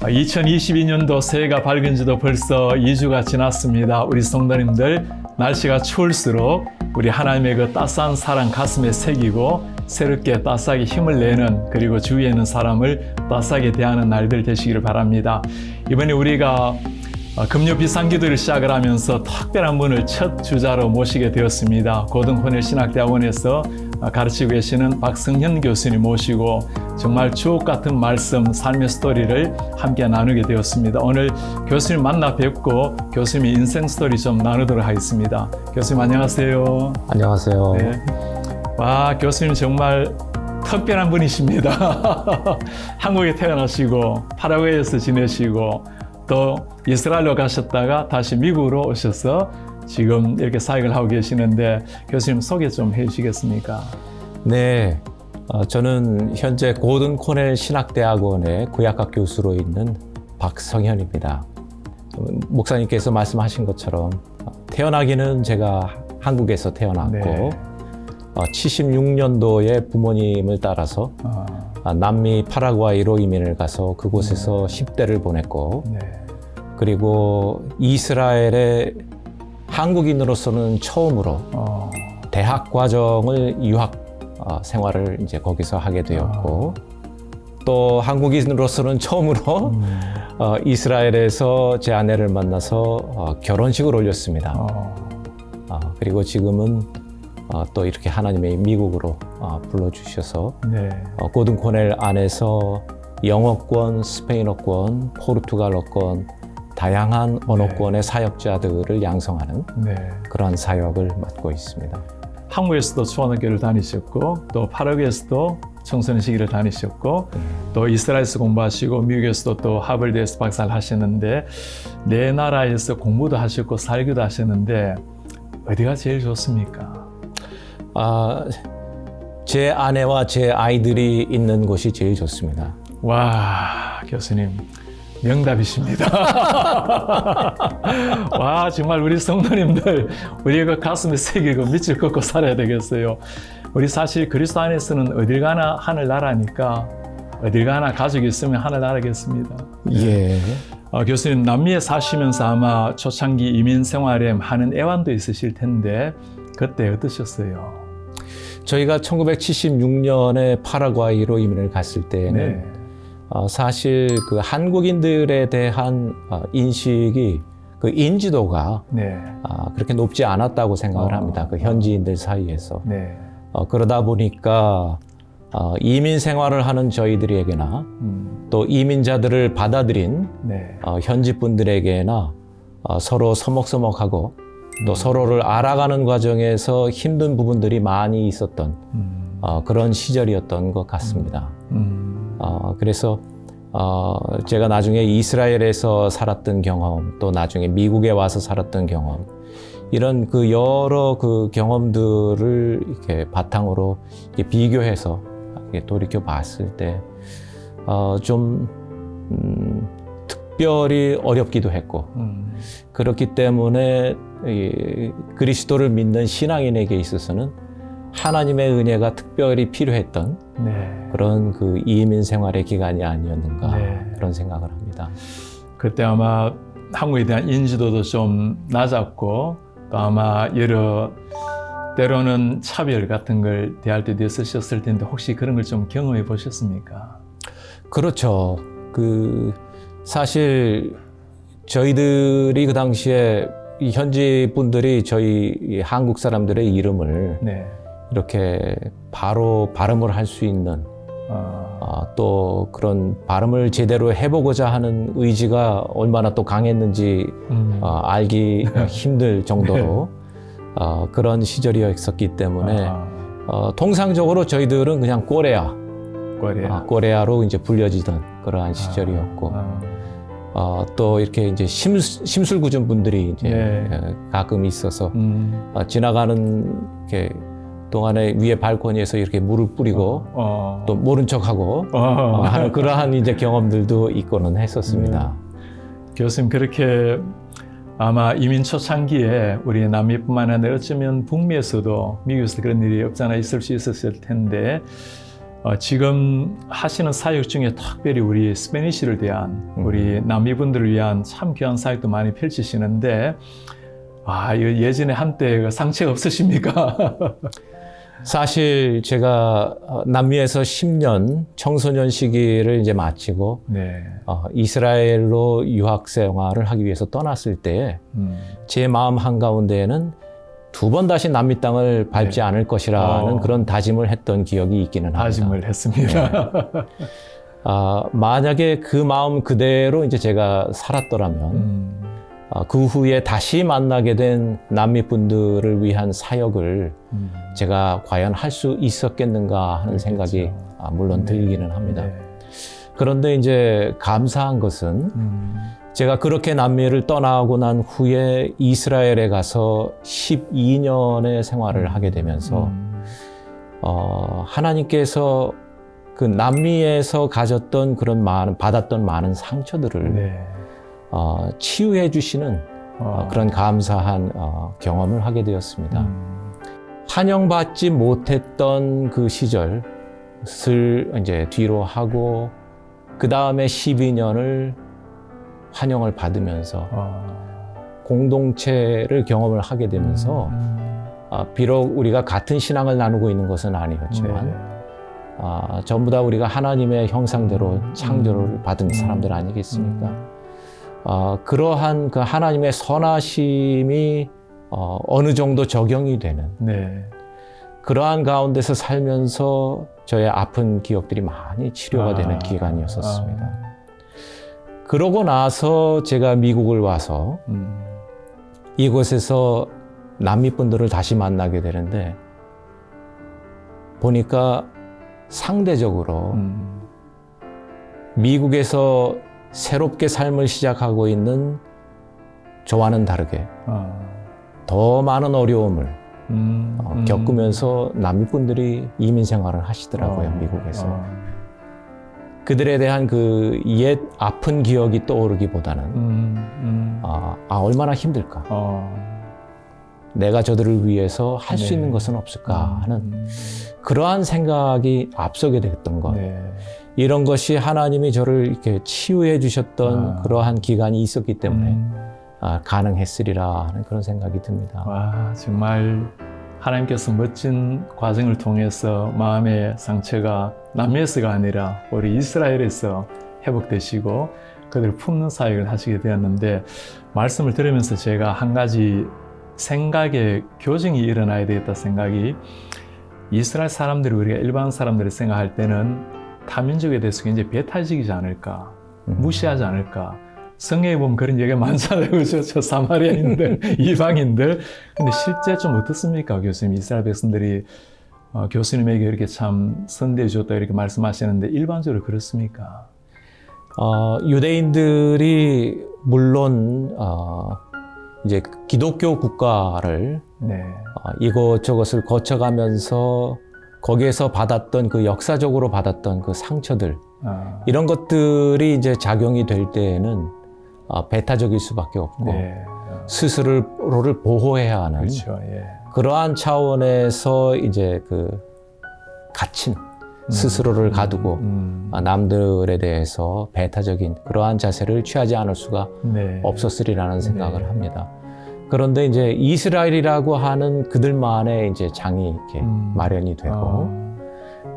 2022년도 새해가 밝은 지도 벌써 2주가 지났습니다. 우리 성도님들, 날씨가 추울수록 우리 하나님의 그 따스한 사랑 가슴에 새기고 새롭게 따스하게 힘을 내는, 그리고 주위에 있는 사람을 따스하게 대하는 날들 되시기를 바랍니다. 이번에 우리가 금요 비상기도를 시작을 하면서 특별한 분을 첫 주자로 모시게 되었습니다. 고등코넬 신학대학원에서 가르치고 계시는 박성현 교수님 모시고 정말 주옥 같은 말씀, 삶의 스토리를 함께 나누게 되었습니다. 오늘 교수님 만나 뵙고 교수님의 인생 스토리 좀 나누도록 하겠습니다. 교수님 안녕하세요. 안녕하세요. 네. 와, 교수님 정말 특별한 분이십니다. 한국에 태어나시고 파라과이에서 지내시고 또 이스라엘로 가셨다가 다시 미국으로 오셔서 지금 이렇게 사역을 하고 계시는데 교수님 소개 좀 해주시겠습니까? 네, 저는 현재 고등코넬 신학대학원의 구약학 교수로 있는 박성현입니다. 목사님께서 말씀하신 것처럼 태어나기는 제가 한국에서 태어났고 네. 76년도에 부모님을 따라서 남미 파라과이로 이민을 가서 그곳에서 10대를 보냈고 네. 그리고 이스라엘에 한국인으로서는 처음으로 대학 과정을 유학 생활을 이제 거기서 하게 되었고 또 한국인으로서는 처음으로 이스라엘에서 제 아내를 만나서 결혼식을 올렸습니다. 그리고 지금은 또 이렇게 하나님의 미국으로 불러주셔서 네. 고등코넬 안에서 영어권, 스페인어권, 포르투갈어권 다양한 언어권의 사역자들을 양성하는 네. 그러한 사역을 맡고 있습니다. 한국에서도 초등학교를 다니셨고 또 파라과이에서도 청소년 시기를 다니셨고 또 이스라엘에서 공부하시고 미국에서도 또 하버드에서 박사를 하셨는데 네 나라에서 공부도 하셨고 살기도 하셨는데 어디가 제일 좋습니까? 제 아내와 제 아이들이 있는 곳이 제일 좋습니다. 와, 교수님 명답이십니다. 와, 정말 우리 성도님들 우리가 가슴에 새기고 밑을 걷고 살아야 되겠어요. 우리 사실 그리스도 안에서는 어딜 가나 하늘나라니까 어딜 가나 가족이 있으면 하늘나라겠습니다. 예. 교수님 남미에 사시면서 아마 초창기 이민 생활에 많은 애환도 있으실 텐데 그때 어떠셨어요? 저희가 1976년에 파라과이로 이민을 갔을 때는 네. 사실 그 한국인들에 대한 인식이 그 인지도가 네. 그렇게 높지 않았다고 생각을 합니다. 그 현지인들 사이에서. 네. 그러다 보니까 이민 생활을 하는 저희들에게나 또 이민자들을 받아들인 네. 현지 분들에게나 서로 서먹서먹하고 또 서로를 알아가는 과정에서 힘든 부분들이 많이 있었던 그런 시절이었던 것 같습니다. 그래서 제가 나중에 이스라엘에서 살았던 경험, 또 나중에 미국에 와서 살았던 경험, 이런 그 여러 그 경험들을 이렇게 바탕으로 이렇게 비교해서 이렇게 돌이켜 봤을 때 좀 특별히 어렵기도 했고 그렇기 때문에 그리스도를 믿는 신앙인에게 있어서는 하나님의 은혜가 특별히 필요했던 네. 그런 그 이민 생활의 기간이 아니었는가 네. 그런 생각을 합니다. 그때 아마 한국에 대한 인지도도 좀 낮았고 또 아마 여러 때로는 차별 같은 걸 대할 때도 있으셨을 텐데 혹시 그런 걸 좀 경험해 보셨습니까? 그렇죠. 사실 저희들이 그 당시에 이 현지 분들이 저희 한국 사람들의 이름을 네. 이렇게 바로 발음을 할 수 있는 또 그런 발음을 제대로 해보고자 하는 의지가 얼마나 또 강했는지 알기 힘들 정도로 그런 시절이었기 때문에 통상적으로 저희들은 그냥 꼬레아로 이제 불려지던 그러한 시절이었고 또 이렇게 이제 심술궂은 분들이 이제 네. 가끔 있어서 지나가는 이렇게 동안에 위에 발코니에서 이렇게 물을 뿌리고 또 모른 척하고 하는 그러한 이제 경험들도 있고는 했었습니다. 교수님 그렇게 아마 이민 초창기에 우리 남미뿐만 아니라 어쩌면 북미에서도 미국에서 그런 일이 없잖아 있을 수 있었을 텐데 지금 하시는 사역 중에 특별히 우리 스페니쉬를 대한 우리 남미분들을 위한 참 귀한 사역도 많이 펼치시는데 예전에 한때 상처가 없으십니까? 사실 제가 남미에서 10년 청소년 시기를 이제 마치고 네. 이스라엘로 유학 생활을 하기 위해서 떠났을 때 제 마음 한가운데에는 2번 다시 남미 땅을 밟지 않을 것이라는 그런 다짐을 했던 기억이 있기는 합니다. 다짐을 했습니다. 네. 만약에 그 마음 그대로 이제 제가 살았더라면 그 후에 다시 만나게 된 남미 분들을 위한 사역을 제가 과연 할 수 있었겠는가 하는 생각이 물론 들기는 합니다. 네. 그런데 이제 감사한 것은 제가 그렇게 남미를 떠나고 난 후에 이스라엘에 가서 12년의 생활을 하게 되면서 하나님께서 그 남미에서 가졌던 그런 받았던 많은 상처들을 네. 치유해 주시는 그런 감사한 경험을 하게 되었습니다. 환영받지 못했던 그 시절을 이제 뒤로 하고 그 다음에 12년을 환영을 받으면서 공동체를 경험을 하게 되면서 비록 우리가 같은 신앙을 나누고 있는 것은 아니었지만 전부 다 우리가 하나님의 형상대로 창조를 받은 사람들 아니겠습니까? 그러한 그 하나님의 선하심이 어느 정도 적용이 되는 네. 그러한 가운데서 살면서 저의 아픈 기억들이 많이 치료가 되는 기간이었었습니다. 그러고 나서 제가 미국을 와서 이곳에서 남미 분들을 다시 만나게 되는데 보니까 상대적으로 미국에서 새롭게 삶을 시작하고 있는 저와는 다르게 더 많은 어려움을 겪으면서 남미 분들이 이민 생활을 하시더라고요, 미국에서. 그들에 대한 그 옛 아픈 기억이 떠오르기보다는 얼마나 힘들까. 내가 저들을 위해서 할 수 있는 것은 없을까 하는 그러한 생각이 앞서게 됐던 것. 이런 것이 하나님이 저를 이렇게 치유해 주셨던 그러한 기간이 있었기 때문에 가능했으리라 하는 그런 생각이 듭니다. 와, 정말 하나님께서 멋진 과정을 통해서 마음의 상처가 남미에서가 아니라 우리 이스라엘에서 회복되시고 그들을 품는 사역을 하시게 되었는데 말씀을 들으면서 제가 한 가지 생각의 교정이 일어나야 되겠다 생각이 이스라엘 사람들이 우리가 일반 사람들이 생각할 때는 타민족에 대해서 굉장히 배타적이지 않을까 무시하지 않을까 성경에 보면 그런 얘기가 많잖아요. 그렇죠? 저 사마리아인들, 이방인들. 근데 실제 좀 어떻습니까, 교수님? 이스라엘 백성들이 교수님에게 이렇게 참 선대해 주었다 이렇게 말씀하시는데 일반적으로 그렇습니까? 유대인들이 물론 이제 기독교 국가를 이것저것을 거쳐가면서 거기에서 받았던 그 역사적으로 받았던 그 상처들 이런 것들이 이제 작용이 될 때에는 배타적일 수밖에 없고 스스로를 보호해야 하는 그렇죠. 그러한 차원에서 이제 그 갇힌 스스로를 가두고 남들에 대해서 배타적인 그러한 자세를 취하지 않을 수가 없었으리라는 생각을 합니다. 그런데 이제 이스라엘이라고 하는 그들만의 이제 장이 이렇게 마련이 되고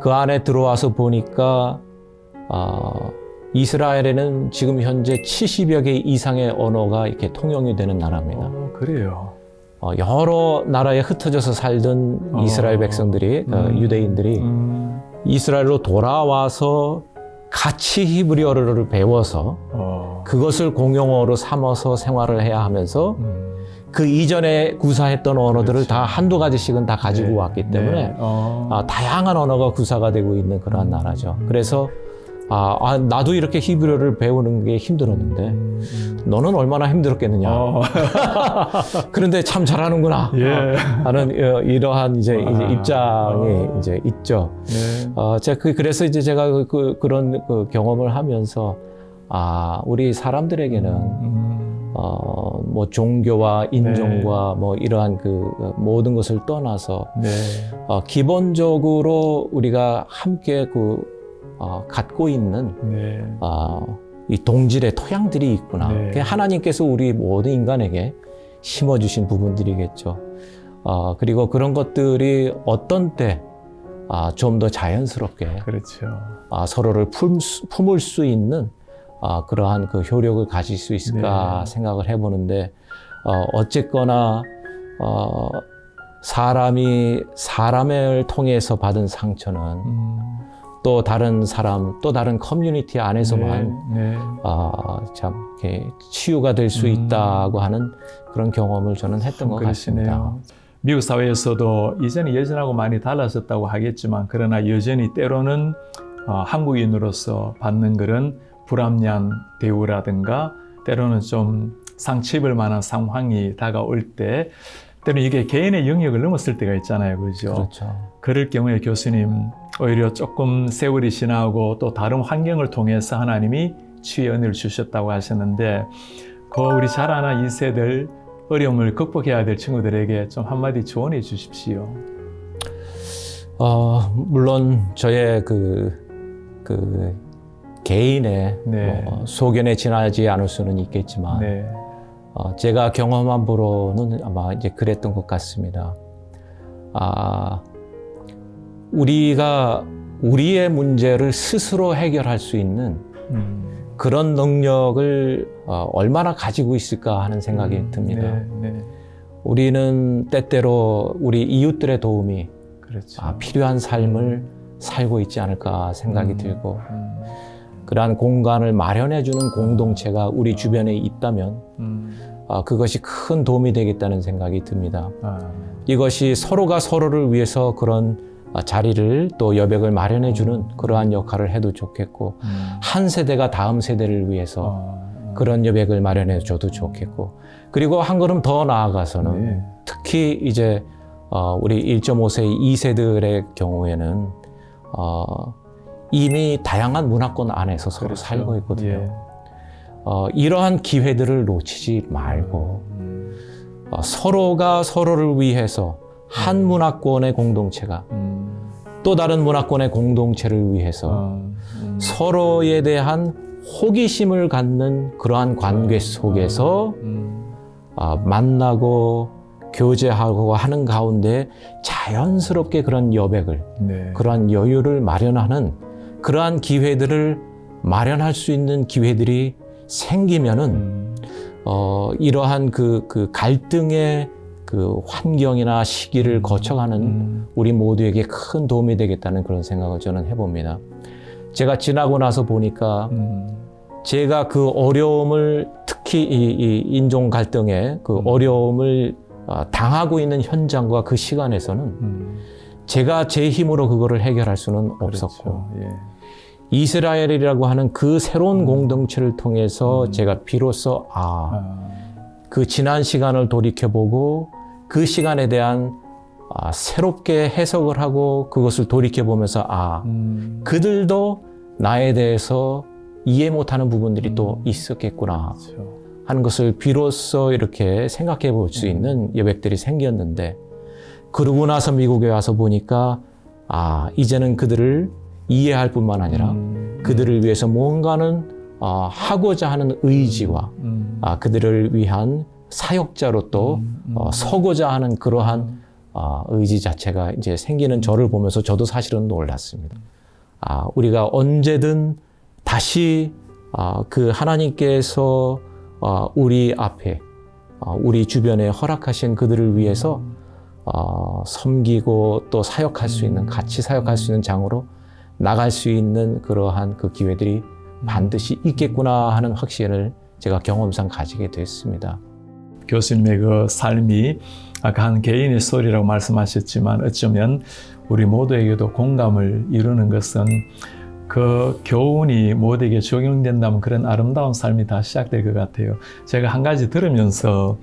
그 안에 들어와서 보니까 이스라엘에는 지금 현재 70여 개 이상의 언어가 이렇게 통용이 되는 나라입니다. 그래요. 여러 나라에 흩어져서 살던 이스라엘 백성들이, 유대인들이 이스라엘로 돌아와서 같이 히브리어를 배워서 그것을 공용어로 삼아서 생활을 해야 하면서 그 이전에 구사했던 언어들을 다 한두 가지씩은 다 가지고 왔기 때문에 다양한 언어가 구사가 되고 있는 그러한 나라죠. 그래서 나도 이렇게 히브리어를 배우는 게 힘들었는데 너는 얼마나 힘들었겠느냐. 그런데 참 잘하는구나. 하는 이러한 이제 입장이 이제 있죠. 그래서 이제 제가 그런 경험을 하면서 우리 사람들에게는 뭐 종교와 인종과 뭐 이러한 그 모든 것을 떠나서 네. 기본적으로 우리가 함께 갖고 있는 네. 이 동질의 토양들이 있구나. 네. 그게 하나님께서 우리 모든 인간에게 심어주신 부분들이겠죠. 그리고 그런 것들이 어떤 때 좀 더 자연스럽게 그렇죠. 서로를 품을 수 있는 그러한 그 효력을 가질 수 있을까 네. 생각을 해보는데 어쨌거나 사람이 사람을 통해서 받은 상처는 또 다른 사람, 또 다른 커뮤니티 안에서만 네. 네. 참 이렇게 치유가 될 수 있다고 하는 그런 경험을 저는 했던 것 같습니다. 그러시네요. 미국 사회에서도 이제는 예전하고 많이 달라졌다고 하겠지만 그러나 여전히 때로는 한국인으로서 받는 그런 불합리한 대우라든가 때로는 좀 상처 입을 만한 상황이 다가올 때 때로는 이게 개인의 영역을 넘었을 때가 있잖아요. 그죠? 그렇죠. 그럴 경우에 교수님 오히려 조금 세월이 지나고 또 다른 환경을 통해서 하나님이 치유의 은혜를 주셨다고 하셨는데 우리 자라나 2세들 어려움을 극복해야 될 친구들에게 좀 한마디 조언해 주십시오. 물론 저의 그 개인의 네. 소견에 지나지 않을 수는 있겠지만 네. 제가 경험한 바로는 아마 이제 그랬던 것 같습니다. 우리가 우리의 문제를 스스로 해결할 수 있는 그런 능력을 얼마나 가지고 있을까 하는 생각이 듭니다. 네, 네. 우리는 때때로 우리 이웃들의 도움이 그렇죠. 필요한 삶을 살고 있지 않을까 생각이 들고 그러한 공간을 마련해주는 공동체가 우리 주변에 있다면 그것이 큰 도움이 되겠다는 생각이 듭니다. 이것이 서로가 서로를 위해서 그런 자리를 또 여백을 마련해주는 그러한 역할을 해도 좋겠고 한 세대가 다음 세대를 위해서 그런 여백을 마련해줘도 좋겠고 그리고 한 걸음 더 나아가서는 네. 특히 이제 우리 1.5세 2세들의 경우에는 이미 다양한 문화권 안에서 서로 그렇죠. 살고 있거든요. 예. 이러한 기회들을 놓치지 말고 서로가 서로를 위해서 한 문화권의 공동체가 또 다른 문화권의 공동체를 위해서 서로에 대한 호기심을 갖는 그러한 관계 속에서 만나고 교제하고 하는 가운데 자연스럽게 그런 여백을 네. 그러한 여유를 마련하는 그러한 기회들을 마련할 수 있는 기회들이 생기면은 이러한 그 갈등의 그 환경이나 시기를 거쳐가는 우리 모두에게 큰 도움이 되겠다는 그런 생각을 저는 해봅니다. 제가 지나고 나서 보니까 제가 그 어려움을 특히 이 인종 갈등의 그 어려움을 당하고 있는 현장과 그 시간에서는 제가 제 힘으로 그거를 해결할 수는 없었고 그렇죠. 예. 이스라엘이라고 하는 그 새로운 공동체를 통해서 제가 비로소 그 지난 시간을 돌이켜보고 그 시간에 대한 새롭게 해석을 하고 그것을 돌이켜보면서 그들도 나에 대해서 이해 못하는 부분들이 또 있었겠구나 그렇죠. 하는 것을 비로소 이렇게 생각해 볼 수 있는 여백들이 생겼는데 그러고 나서 미국에 와서 보니까 이제는 그들을 이해할 뿐만 아니라 그들을 위해서 뭔가는 하고자 하는 의지와 그들을 위한 사역자로 또 서고자 하는 그러한 의지 자체가 이제 생기는 저를 보면서 저도 사실은 놀랐습니다. 우리가 언제든 다시 그 하나님께서 우리 앞에 우리 주변에 허락하신 그들을 위해서 섬기고 또 사역할 수 있는 같이 사역할 수 있는 장으로 나갈 수 있는 그러한 그 기회들이 반드시 있겠구나 하는 확신을 제가 경험상 가지게 됐습니다. 교수님의 그 삶이 아까 한 개인의 스토리라고 말씀하셨지만 어쩌면 우리 모두에게도 공감을 이루는 것은 그 교훈이 모두에게 적용된다면 그런 아름다운 삶이 다 시작될 것 같아요. 제가 한 가지 들으면서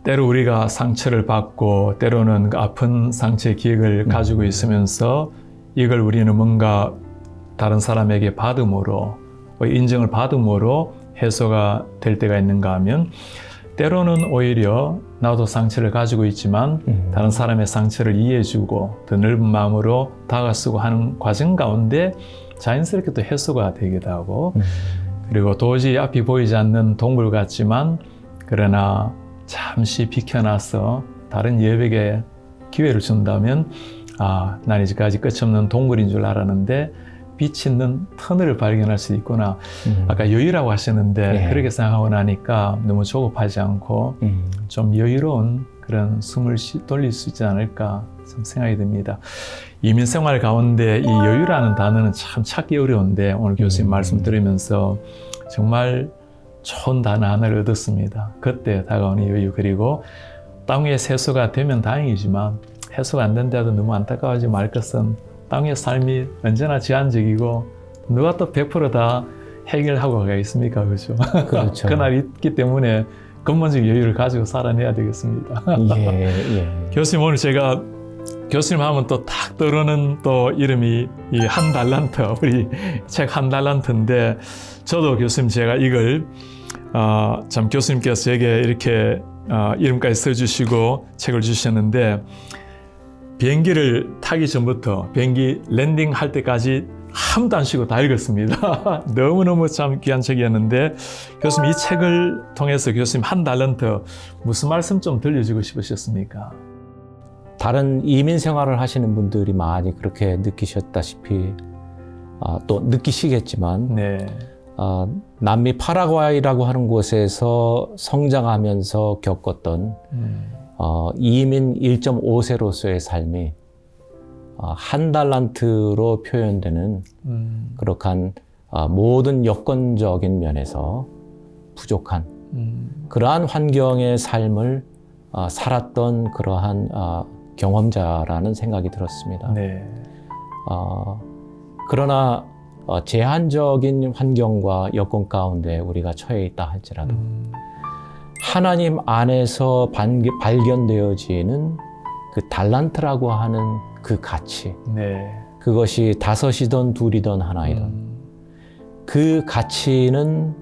때로 우리가 상처를 받고 때로는 그 아픈 상처의 기억을 가지고 있으면서 이걸 우리는 뭔가 다른 사람에게 받음으로 인정을 받음으로 해소가 될 때가 있는가 하면 때로는 오히려 나도 상처를 가지고 있지만 다른 사람의 상처를 이해해주고 더 넓은 마음으로 다가서고 하는 과정 가운데 자연스럽게 또 해소가 되기도 하고 그리고 도저히 앞이 보이지 않는 동굴 같지만 그러나 잠시 비켜나서 다른 여백에 기회를 준다면 난 이제까지 끝이 없는 동굴인 줄 알았는데 빛이 있는 터널을 발견할 수 있구나. 아까 여유라고 하셨는데 그렇게 생각하고 나니까 너무 조급하지 않고 좀 여유로운 그런 숨을 돌릴 수 있지 않을까 좀 생각이 듭니다. 이민 생활 가운데 이 여유라는 단어는 참 찾기 어려운데 오늘 교수님 말씀 들으면서 정말 좋은 단어 하나를 얻었습니다. 그때 다가오는 여유 그리고 땅 위에 세수가 되면 다행이지만 해소가 안 된다도 너무 안타까워하지 말 것은 땅의 삶이 언제나 제한적이고 누가 또 100% 해결하고 가겠습니까? 그렇죠? 그렇죠. 그날 있기 때문에 근본적 여유를 가지고 살아내야 되겠습니다. 교수님 오늘 제가 교수님 하면 또 딱 떠오르는 또 이름이 이 한 달란트 우리 책 한 달란트인데 저도 교수님 제가 이걸 참 교수님께서 제게 이렇게 이름까지 써주시고 책을 주셨는데 비행기를 타기 전부터 비행기 랜딩할 때까지 한도 안 쉬고 다 읽었습니다. 너무너무 참 귀한 책이었는데 교수님 이 책을 통해서 교수님 한 달란트 무슨 말씀 좀 들려주고 싶으셨습니까? 다른 이민 생활을 하시는 분들이 많이 그렇게 느끼셨다시피 또 느끼시겠지만 남미 파라과이라고 하는 곳에서 성장하면서 겪었던 이민 1.5세로서의 삶이 한 달란트로 표현되는 그렇한 모든 여건적인 면에서 부족한 그러한 환경의 삶을 살았던 그러한 경험자라는 생각이 들었습니다. 그러나 제한적인 환경과 여건 가운데 우리가 처해 있다 할지라도 하나님 안에서 발견되어지는 그 달란트라고 하는 그 가치 그것이 다섯이든 둘이든 하나이든 그 가치는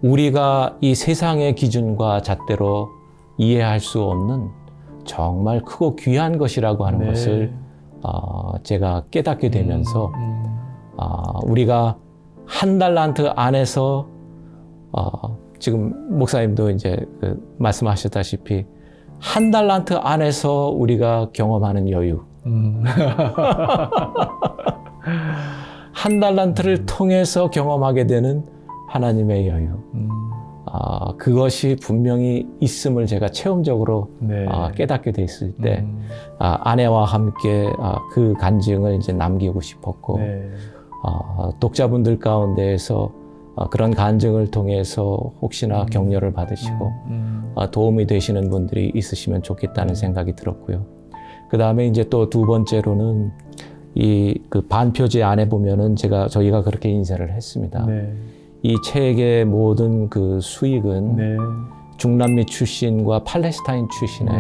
우리가 이 세상의 기준과 잣대로 이해할 수 없는 정말 크고 귀한 것이라고 하는 것을 제가 깨닫게 되면서 우리가 한 달란트 안에서 지금 목사님도 이제 말씀하셨다시피 한 달란트 안에서 우리가 경험하는 여유 한 달란트를 통해서 경험하게 되는 하나님의 여유 그것이 분명히 있음을 제가 체험적으로 깨닫게 됐을 때 아내와 함께 그 간증을 이제 남기고 싶었고 독자분들 가운데에서 그런 간증을 통해서 혹시나 격려를 받으시고 도움이 되시는 분들이 있으시면 좋겠다는 생각이 들었고요. 그 다음에 이제 또 두 번째로는 그 반표지 안에 보면은 저희가 그렇게 인쇄를 했습니다. 이 책의 모든 그 수익은 중남미 출신과 팔레스타인 출신의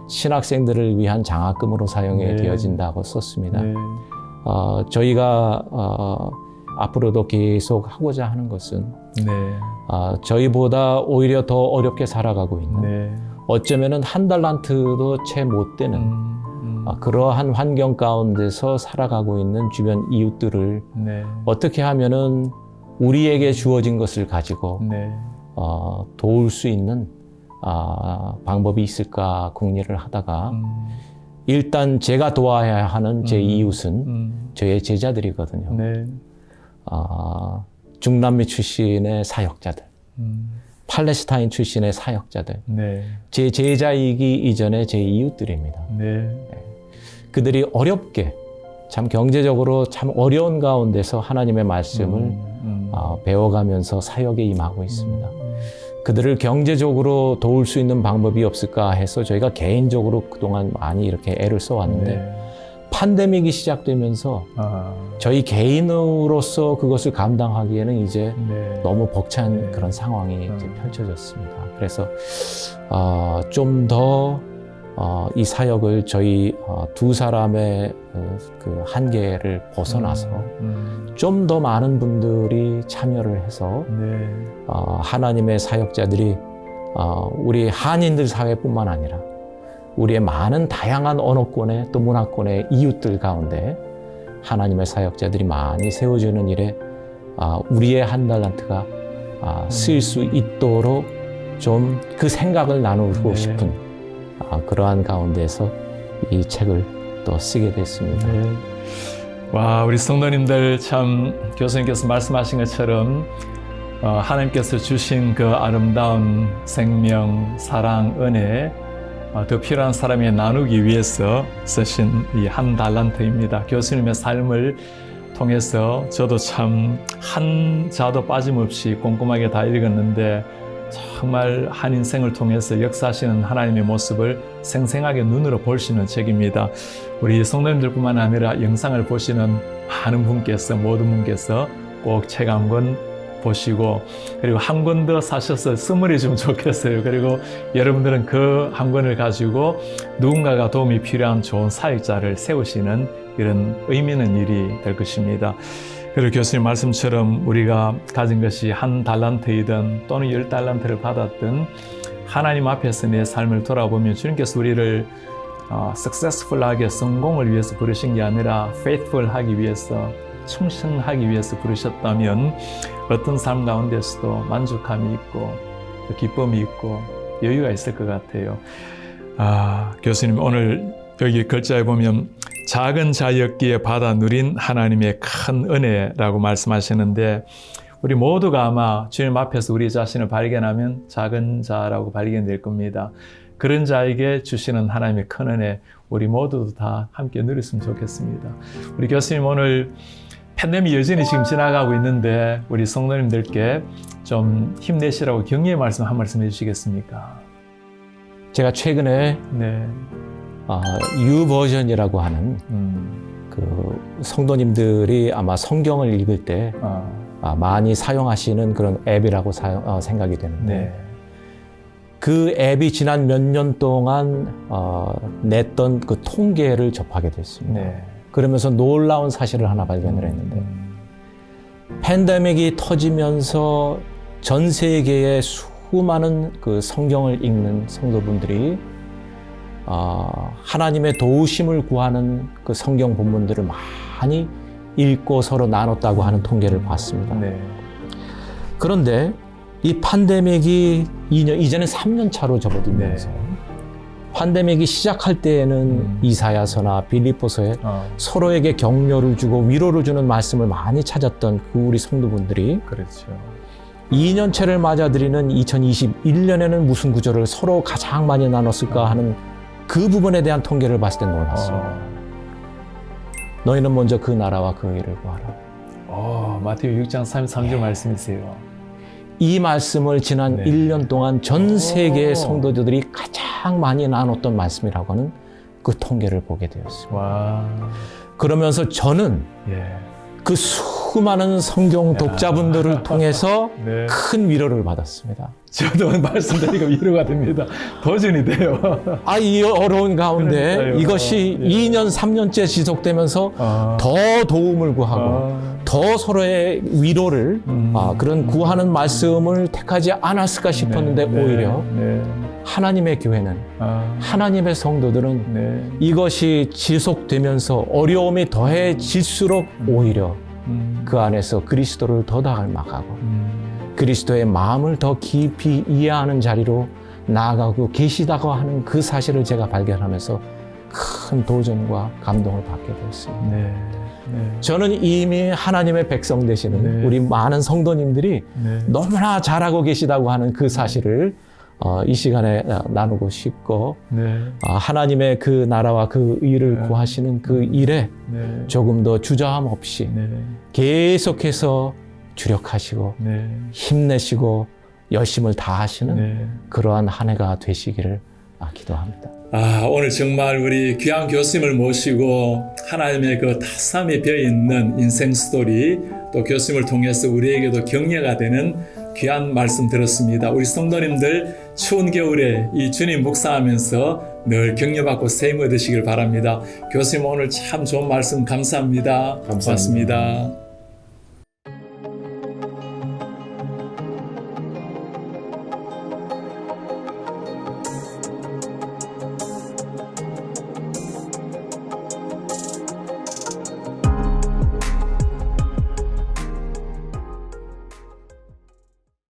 신학생들을 위한 장학금으로 사용이 되어진다고 썼습니다. 저희가 앞으로도 계속 하고자 하는 것은 저희보다 오히려 더 어렵게 살아가고 있는 어쩌면은 한 달란트도 채 못 되는 그러한 환경 가운데서 살아가고 있는 주변 이웃들을 어떻게 하면은 우리에게 주어진 것을 가지고 도울 수 있는 방법이 있을까 궁리를 하다가 일단 제가 도와야 하는 제 이웃은 저의 제자들이거든요. 중남미 출신의 사역자들, 팔레스타인 출신의 사역자들, 제 제자이기 이전에 제 이웃들입니다. 그들이 어렵게 참 경제적으로 참 어려운 가운데서 하나님의 말씀을 배워가면서 사역에 임하고 있습니다. 그들을 경제적으로 도울 수 있는 방법이 없을까 해서 저희가 개인적으로 그동안 많이 이렇게 애를 써왔는데 팬데믹이 시작되면서 저희 개인으로서 그것을 감당하기에는 이제 너무 벅찬 그런 상황이 이제 펼쳐졌습니다. 그래서 좀 더 이 사역을 저희 두 사람의 그 한계를 벗어나서 좀 더 많은 분들이 참여를 해서 네. 하나님의 사역자들이 우리 한인들 사회뿐만 아니라 우리의 많은 다양한 언어권의 또 문화권의 이웃들 가운데 하나님의 사역자들이 많이 세워지는 일에 우리의 한 달란트가 쓰일 수 있도록 좀 그 생각을 나누고 네. 싶은 그러한 가운데서 이 책을 또 쓰게 됐습니다. 네. 와, 우리 성도님들 참 교수님께서 말씀하신 것처럼 하나님께서 주신 그 아름다운 생명, 사랑, 은혜 더 필요한 사람에 나누기 위해서 쓰신 이 한 달란트입니다. 교수님의 삶을 통해서 저도 참 한 자도 빠짐없이 꼼꼼하게 다 읽었는데 정말 한 인생을 통해서 역사하시는 하나님의 모습을 생생하게 눈으로 볼 수 있는 책입니다. 우리 성도님들뿐만 아니라 영상을 보시는 많은 분께서, 모든 분께서 꼭 책 한 권 보시고 그리고 한 권 더 사셔서 선물해주면 좋겠어요. 그리고 여러분들은 그 한 권을 가지고 누군가가 도움이 필요한 좋은 사역자를 세우시는 이런 의미 있는 일이 될 것입니다. 그리고 교수님 말씀처럼 우리가 가진 것이 한 달란트이든 또는 10달란트를 받았든 하나님 앞에서 내 삶을 돌아보면 주님께서 우리를 successful하게 성공을 위해서 부르신 게 아니라 faithful하기 위해서, 충성하기 위해서 부르셨다면 어떤 삶 가운데서도 만족함이 있고 기쁨이 있고 여유가 있을 것 같아요. 교수님 오늘 여기 글자에 보면 작은 자였기에 받아 누린 하나님의 큰 은혜라고 말씀하시는데 우리 모두가 아마 주님 앞에서 우리 자신을 발견하면 작은 자라고 발견될 겁니다. 그런 자에게 주시는 하나님의 큰 은혜 우리 모두 다 함께 누렸으면 좋겠습니다. 우리 교수님 오늘 팬데믹 여전히 지금 지나가고 있는데 우리 성도님들께 좀 힘내시라고 격려의 말씀 한 말씀 해주시겠습니까? 제가 최근에 네. 유버전이라고 하는 그 성도님들이 아마 성경을 읽을 때 많이 사용하시는 그런 앱이라고 생각이 되는데 네. 그 앱이 지난 몇 년 동안 냈던 그 통계를 접하게 됐습니다. 네. 그러면서 놀라운 사실을 하나 발견을 했는데 팬데믹이 터지면서 전 세계의 수많은 그 성경을 읽는 성도분들이 하나님의 도우심을 구하는 그 성경 본문들을 많이 읽고 서로 나눴다고 하는 통계를 봤습니다. 네. 그런데 이 팬데믹이 이제는 3년 차로 접어들면서 팬데믹이 시작할 때에는 이사야서나 빌립보서에 서로에게 격려를 주고 위로를 주는 말씀을 많이 찾았던 그 우리 성도분들이 그렇죠. 2년째를 맞아들이는 2021년에는 무슨 구절을 서로 가장 많이 나눴을까 하는 그 부분에 대한 통계를 봤을 때 놀랐어요. 너희는 먼저 그 나라와 그 의를 구하라. 마태복음 6장 33절 말씀이세요. 이 말씀을 지난 1년 동안 전 세계의 성도들이 가장 많이 나눴던 말씀이라고 하는 그 통계를 보게 되었습니다. 와. 그러면서 저는 그 수많은 성경 독자분들을 통해서 네. 큰 위로를 받았습니다. 저도 말씀드리니까 위로가 됩니다. 도전이 돼요. 이 어려운 가운데 그러니까요. 이것이 2년, 3년째 지속되면서 더 도움을 구하고 더 서로의 위로를 그런 구하는 말씀을 택하지 않았을까 싶었는데 오히려 하나님의 교회는 하나님의 성도들은 이것이 지속되면서 어려움이 더해질수록 오히려 그 안에서 그리스도를 더 닮아가고 그리스도의 마음을 더 깊이 이해하는 자리로 나아가고 계시다고 하는 그 사실을 제가 발견하면서 큰 도전과 감동을 받게 되었습니다. 저는 이미 하나님의 백성 되시는 우리 많은 성도님들이 너무나 잘하고 계시다고 하는 그 사실을 이 시간에 나누고 싶고 하나님의 그 나라와 그 의를 구하시는 그 일에 조금 더 주저함 없이 계속해서 주력하시고 힘내시고 열심을 다하시는 그러한 한 해가 되시기를 기도합니다. 오늘 정말 우리 귀한 교수님을 모시고 하나님의 그 따스함에 배어있는 인생 스토리 또 교수님을 통해서 우리에게도 격려가 되는 귀한 말씀 들었습니다. 우리 성도님들 추운 겨울에 이 주님 묵상하면서 늘 격려받고 세임 얻으시길 바랍니다. 교수님 오늘 참 좋은 말씀 감사합니다. 고맙습니다.